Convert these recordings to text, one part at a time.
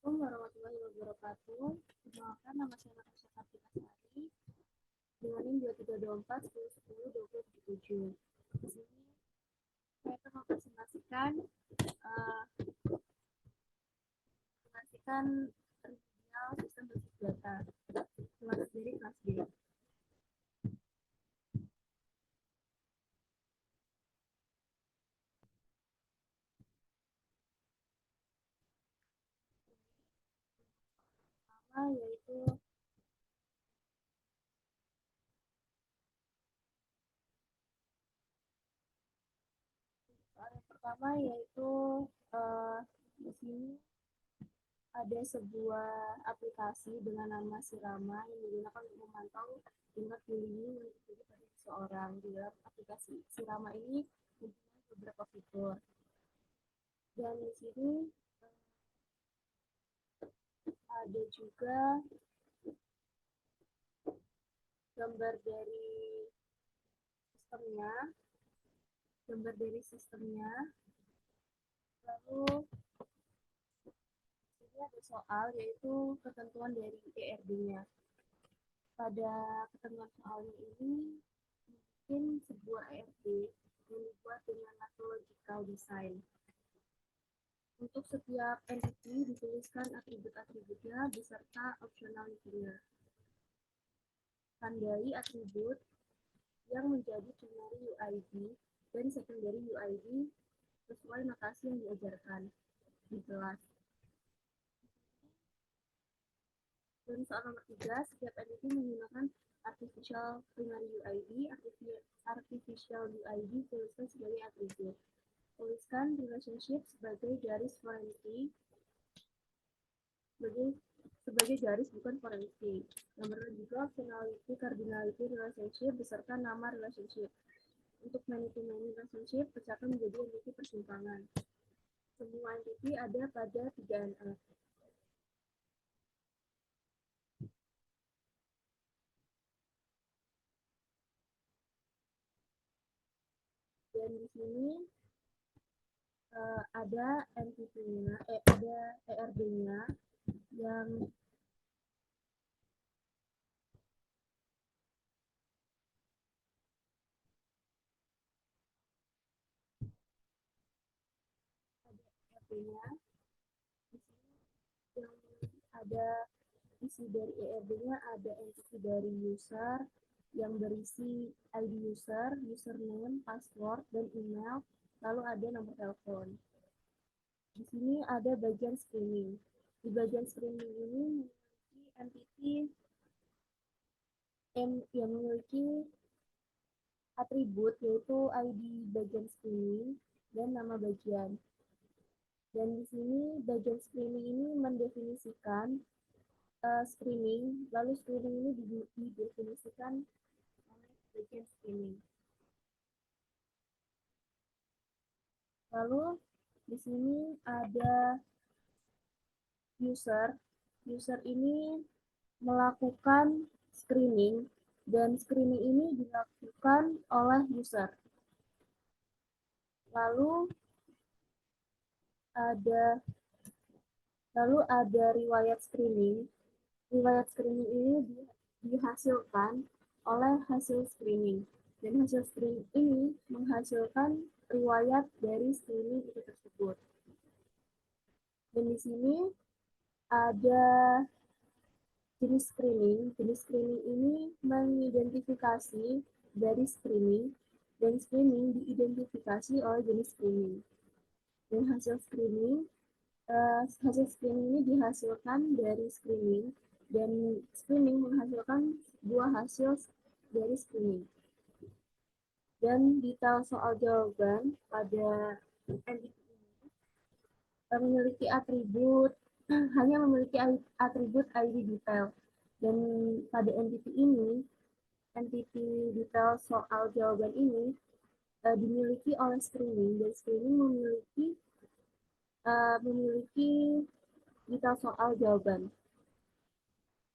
Assalamualaikum warahmatullahi wabarakatuh. Perkenalkan, nama saya Natasha Kartika Sari dengan NIM 2324 10 10 2077. Di sini saya akan mempresentasikan remedial sistem basis data kelas dari kelas D. Yang pertama yaitu di sini ada sebuah aplikasi dengan nama Sirama yang digunakan untuk memantau tingkat bullying yang terjadi pada seseorang. Di dalam aplikasi Sirama ini mempunyai beberapa fitur. Dan di sini ada juga gambar dari sistemnya. Lalu ini ada soal yaitu ketentuan dari ERD-nya. Pada ketentuan soalnya ini mungkin sebuah ERD yang dibuat dengan logical design. Untuk setiap entity dituliskan atribut-atributnya beserta optionality-nya. Tandai atribut yang menjadi primary UID dan secondary UID sesuai notasi yang diajarkan di kelas. Dan soal nomor 3, setiap entity menggunakan artificial primary UID, artificial UID tuliskan sebagai atribut. Tuliskan relationship sebagai garis foreign key, sebagai garis bukan foreign key. Nomor juga optionality, cardinality relationship beserta nama relationship. Untuk many-to-many relationship, pecahkan menjadi entity persimpangan. Semua entity ada pada 3NF. Dan di sini ada entity-nya, ada ERD-nya yang yang ada isi dari ERD-nya ada entity dari user yang berisi ID user, username, password, dan email, lalu ada nomor telepon. Di sini ada bagian screening. Di bagian screening ini memiliki entity yang memiliki atribut yaitu ID bagian screening dan nama bagian. Dan di sini bagian screening ini mendefinisikan screening, lalu screening ini didefinisikan oleh bagian screening. Lalu di sini ada user. User ini melakukan screening dan screening ini dilakukan oleh user. Lalu ada riwayat screening. Riwayat screening ini dihasilkan oleh hasil screening. Dan hasil screening ini menghasilkan riwayat dari screening itu tersebut. Dan di sini ada jenis screening. Jenis screening ini mengidentifikasi dari screening, dan screening diidentifikasi oleh jenis screening. Dan hasil screening ini dihasilkan dari screening, dan screening menghasilkan sebuah hasil dari screening. Dan detail soal jawaban pada entity ini memiliki atribut hanya memiliki atribut ID detail. Dan pada entity ini, entity detail soal jawaban ini dimiliki oleh screening, dan screening memiliki detail soal jawaban.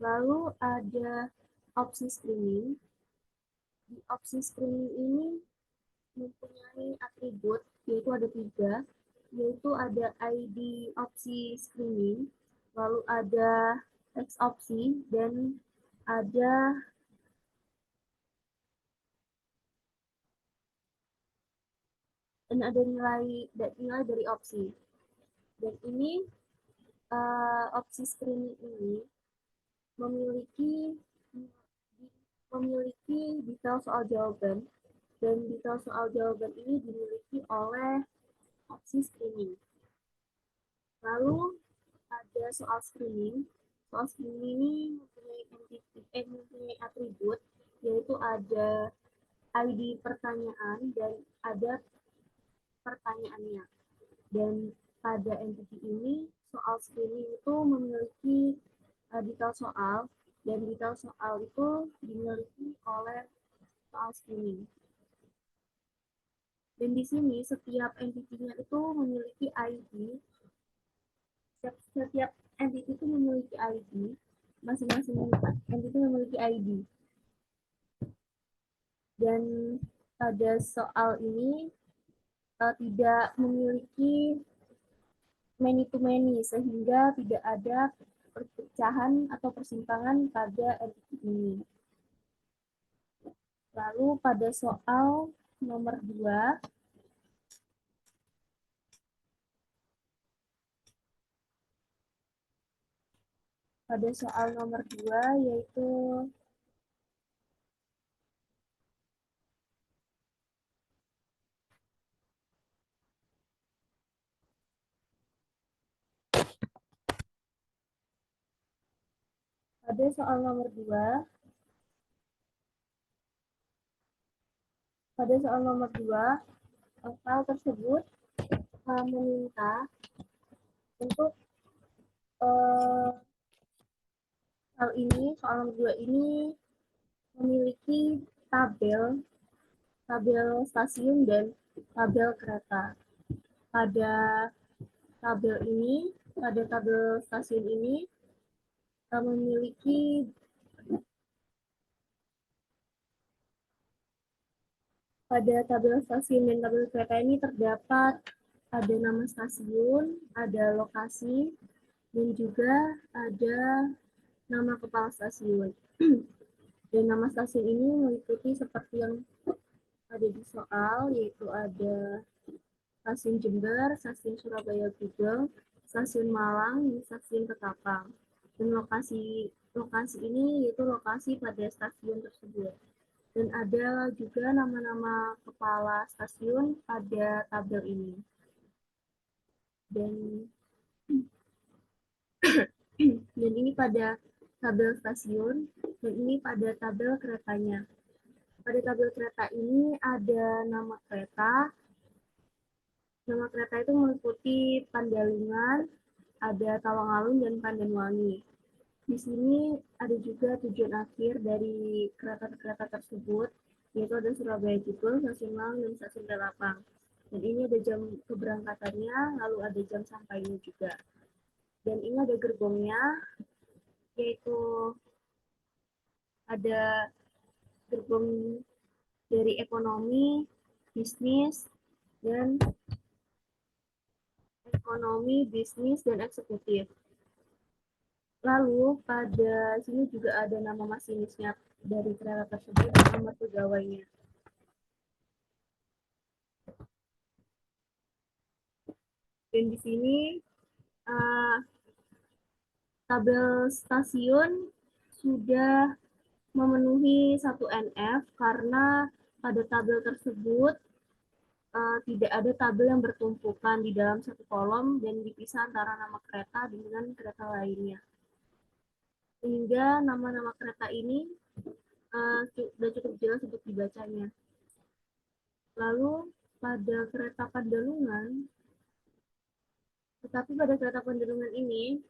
Lalu ada opsi screening. Di opsi screening ini mempunyai atribut, yaitu ada 3, yaitu ada ID opsi screening, lalu ada teks opsi, dan ada nilai dari opsi. Dan ini opsi screening ini memiliki detail soal jawaban, dan detail soal jawaban ini dimiliki oleh opsi screening. Lalu ada soal screening. Soal screening ini mempunyai atribut, yaitu ada ID pertanyaan dan ada pertanyaannya. Dan pada entity ini, soal screening itu memiliki detail soal, dan detail soal itu dimiliki oleh soal screening. Dan di sini setiap entity-nya itu memiliki ID. Setiap entity itu memiliki ID. Masing-masing entity memiliki ID. Dan pada soal ini tidak memiliki many to many, sehingga tidak ada perpecahan atau persimpangan pada entity ini. Lalu pada soal nomor 2, yaitu pada soal nomor 2 file tersebut meminta untuk soal nomor 2 ini memiliki tabel stasiun dan tabel kereta. Pada tabel stasiun ini memiliki pada tabel stasiun dan tabel kereta ini terdapat ada nama stasiun, ada lokasi, dan juga ada nama kepala stasiun. Dan nama stasiun ini mengikuti seperti yang ada di soal, yaitu ada stasiun Jember, stasiun Surabaya Gubeng, stasiun Malang, dan stasiun Ketapang. Dan lokasi ini yaitu lokasi pada stasiun tersebut. Dan ada juga nama-nama kepala stasiun pada tabel ini. Dan ini pada tabel stasiun, dan ini pada tabel keretanya. Pada tabel kereta ini ada nama kereta. Nama kereta itu meliputi Pandalungan, ada Tawang-Alun, dan Pandanwangi. Di sini ada juga tujuan akhir dari kereta-kereta tersebut, yaitu ada Surabaya Gubeng, Stasiun Malang, dan Stasiun Kelapang. Dan ini ada jam keberangkatannya, lalu ada jam sampainya juga. Dan ini ada gerbongnya, yaitu ada gerbong dari ekonomi, bisnis, dan eksekutif. Lalu pada sini juga ada nama masinisnya dari kereta tersebut dan nomor pegawainya. Dan di sini tabel stasiun sudah memenuhi 1 NF karena pada tabel tersebut tidak ada tabel yang bertumpukan di dalam satu kolom dan dipisah antara nama kereta dengan kereta lainnya. Sehingga nama-nama kereta ini sudah cukup jelas untuk dibacanya. Lalu pada kereta Pandalungan, ini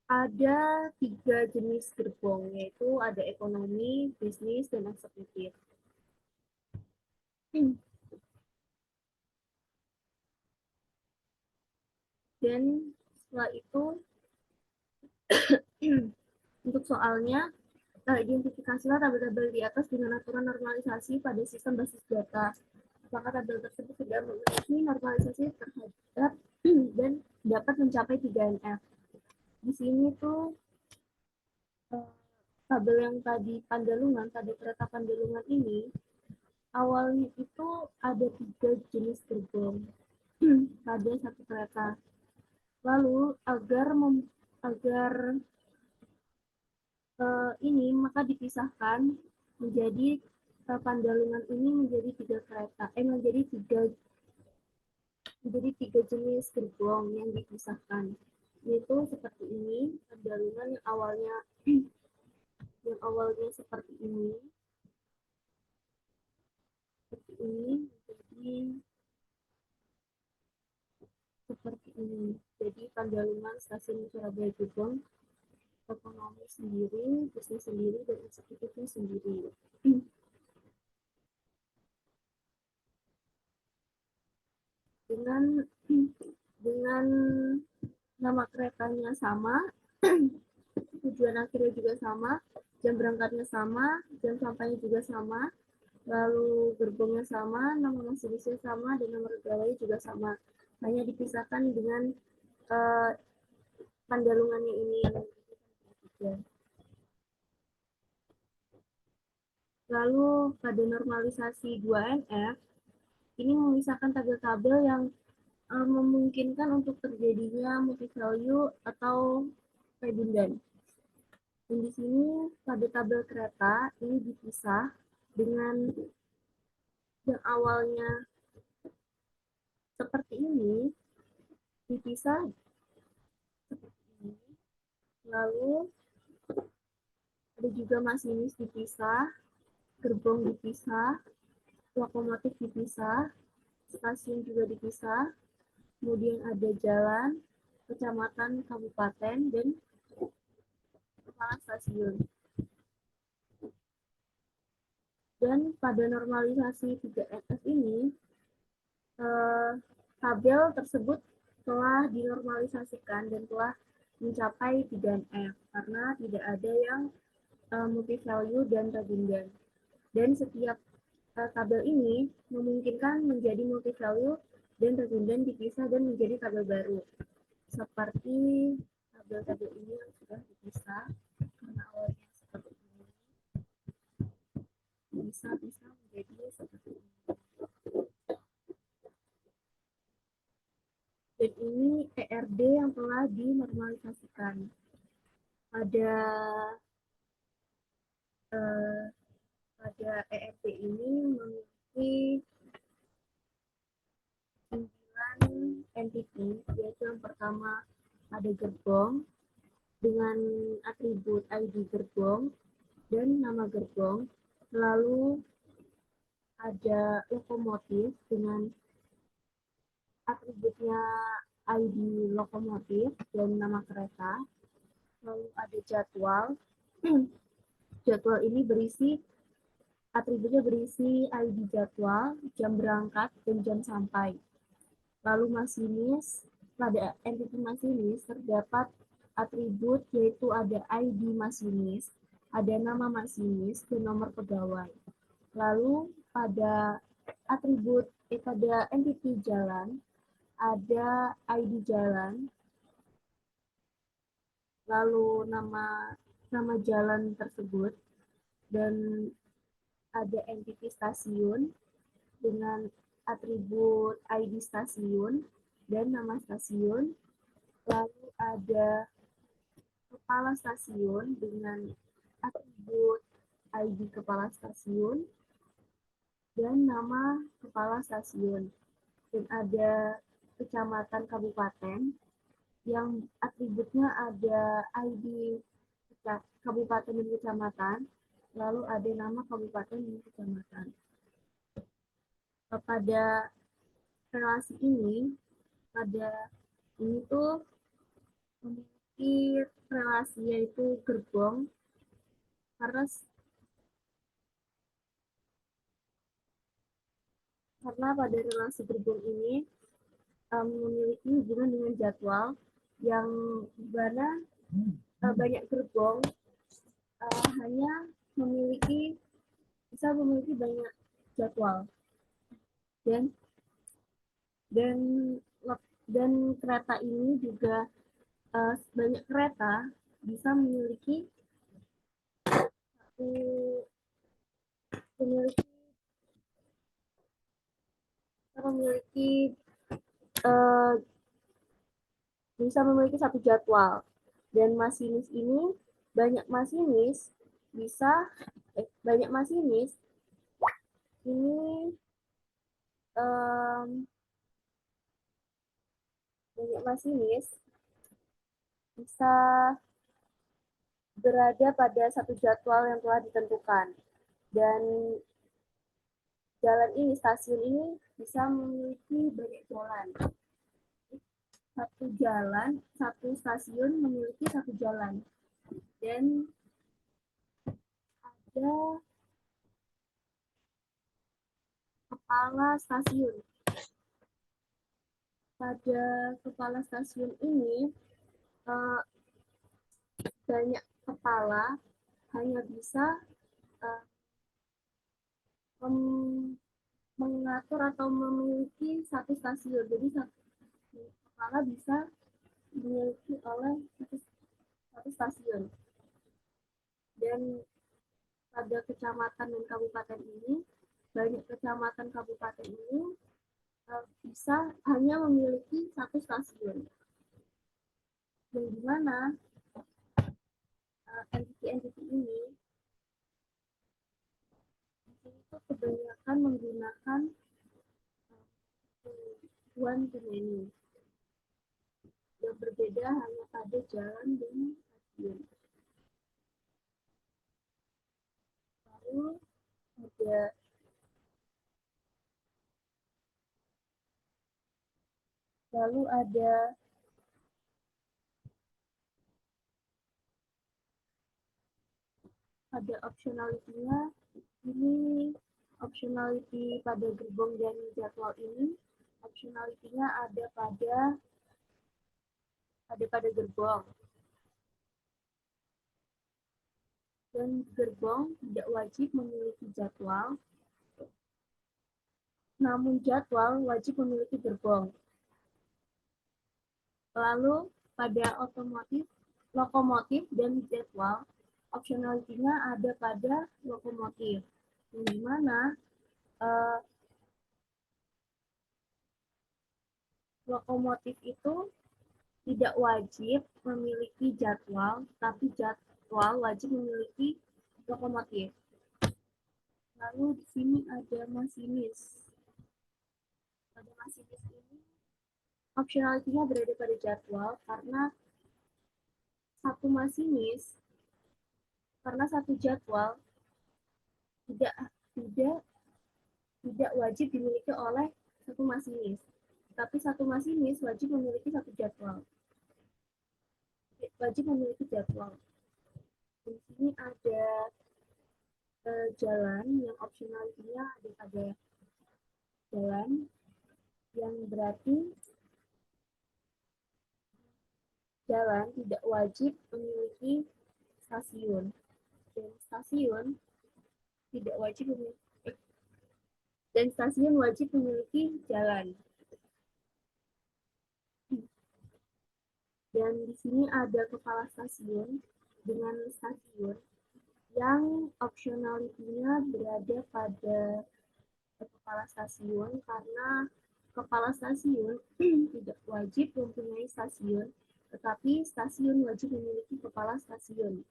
ada 3 jenis gerbong, yaitu ada ekonomi, bisnis, dan eksekutif. Dan setelah itu, untuk soalnya, identifikasilah tabel-tabel di atas dengan aturan normalisasi pada sistem basis data. Apakah tabel tersebut sudah memiliki normalisasi terhadap dan dapat mencapai 3NF. di sini tuh kabel yang tadi Pandalungan, tadi kereta Pandalungan ini awalnya itu ada 3 jenis gerbong pada satu kereta. Lalu agar ini maka dipisahkan menjadi Pandalungan ini menjadi 3 kereta, menjadi tiga jenis gerbong yang dipisahkan. Yaitu seperti ini, Pandalungan yang awalnya seperti ini, jadi Pandalungan Stasiun Surabaya Gubeng, ekonomi sendiri, bisnis sendiri, dan eksekutifnya sendiri. Dengan dengan nama keretanya sama, tujuan akhirnya juga sama, jam berangkatnya sama, jam sampainya juga sama, lalu gerbongnya sama, nama masinisnya sama, dan nomor pegawai juga sama. Hanya dipisahkan dengan uh, Pandalungannya ini yang ketiga. Lalu pada normalisasi 2NF, ini memisahkan tabel-tabel yang memungkinkan untuk terjadinya multi-value atau redundant. Dan di sini pada tabel kereta ini dipisah dengan yang awalnya seperti ini, dipisah seperti ini. Lalu ada juga masinis dipisah, gerbong dipisah, lokomotif dipisah, stasiun juga dipisah, kemudian ada jalan, kecamatan, kabupaten, dan kepala stasiun. Dan pada normalisasi 3NF ini, tabel tersebut telah dinormalisasikan dan telah mencapai 3NF karena tidak ada yang multi value dan redundant. Dan setiap tabel ini memungkinkan menjadi multi value dan redundant dipisah dan menjadi tabel baru. Seperti tabel-tabel ini yang sudah dipisah karena awalnya seperti ini, bisa menjadi seperti ini. Dan ini ERD yang telah dinormalisasikan. Pada ERD ini memiliki 9 entity, yaitu yang pertama ada gerbong dengan atribut ID gerbong dan nama gerbong, lalu ada lokomotif dengan atributnya ID lokomotif dan nama kereta, lalu ada jadwal. Jadwal ini atributnya berisi ID jadwal, jam berangkat, dan jam sampai. Lalu masinis, pada entity masinis terdapat atribut yaitu ada ID masinis, ada nama masinis, dan nomor pegawai. Lalu pada pada entity jalan, ada ID jalan, lalu nama jalan tersebut, dan ada entity stasiun dengan atribut ID stasiun dan nama stasiun. Lalu ada kepala stasiun dengan atribut ID kepala stasiun dan nama kepala stasiun. Dan ada kecamatan kabupaten yang atributnya ada ID kabupaten dan kecamatan, lalu ada nama kabupaten dan kecamatan. Pada relasi ini, tuh memiliki relasi yaitu gerbong, karena pada relasi gerbong ini memiliki hubungan dengan jadwal yang mana banyak gerbong hanya bisa memiliki banyak jadwal, dan kereta ini juga banyak kereta bisa satu memiliki memiliki uh, bisa memiliki satu jadwal, dan masinis ini banyak masinis bisa banyak masinis ini um, banyak masinis bisa berada pada satu jadwal yang telah ditentukan, dan jalan ini, stasiun ini bisa memiliki banyak jalan. Satu stasiun memiliki satu jalan, dan ada kepala stasiun. Pada kepala stasiun ini uh, banyak kepala hanya bisa uh, mengatur atau memiliki satu stasiun. Jadi satu kepala bisa dimiliki oleh satu stasiun. Dan pada kecamatan dan kabupaten ini, banyak kecamatan kabupaten ini bisa hanya memiliki satu stasiun. Yang dimana entiti-entiti ini itu kebanyakan menggunakan one to many, yang berbeda hanya pada jalan dan stasiun. Lalu ada lalu ada optionality-nya. Ini optionality pada gerbong dan jadwal ini. Optionality-nya ada pada gerbong. Dan gerbong tidak wajib memiliki jadwal, namun jadwal wajib memiliki gerbong. Lalu pada lokomotif dan jadwal, optionality-nya ada pada lokomotif, yang dimana lokomotif itu tidak wajib memiliki jadwal, tapi jadwal wajib memiliki lokomotif. Lalu di sini ada masinis. Pada masinis ini optionality-nya berada pada jadwal karena satu jadwal tidak tidak tidak wajib dimiliki oleh satu masinis, tapi satu masinis wajib memiliki satu jadwal. Wajib memiliki jadwal. Di sini ada jalan yang optionality-nya ada pada jalan, yang berarti jalan tidak wajib memiliki stasiun, dan stasiun tidak wajib memiliki dan stasiun wajib memiliki jalan. Dan di sini ada kepala stasiun dengan stasiun yang optionality-nya berada pada kepala stasiun, karena kepala stasiun tidak wajib mempunyai stasiun, tetapi stasiun wajib memiliki kepala stasiun.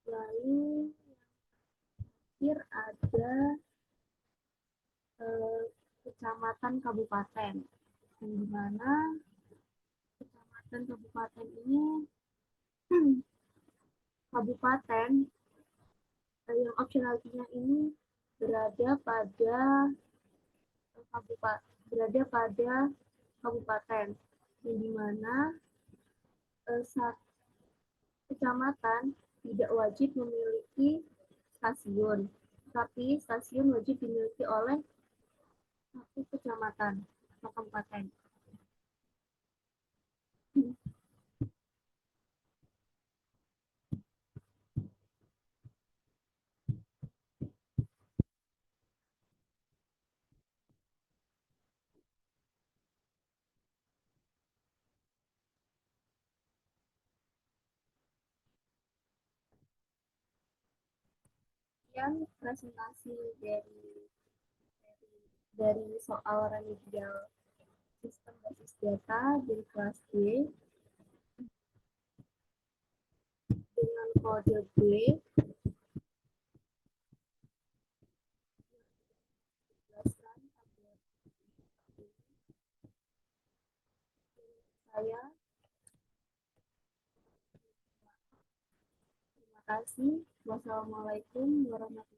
Lalu terakhir ada kecamatan kabupaten, yang dimana kecamatan kabupaten ini kabupaten yang optionality-nya ini berada pada kabupaten, yang dimana kecamatan tidak wajib memiliki stasiun, tapi stasiun wajib dimiliki oleh satu kecamatan atau kabupaten. Demikian presentasi dari soal remedial sistem basis data di kelas D dengan kode B jelaskan pada saya. Terima kasih. Wassalamualaikum warahmatullahi wabarakatuh.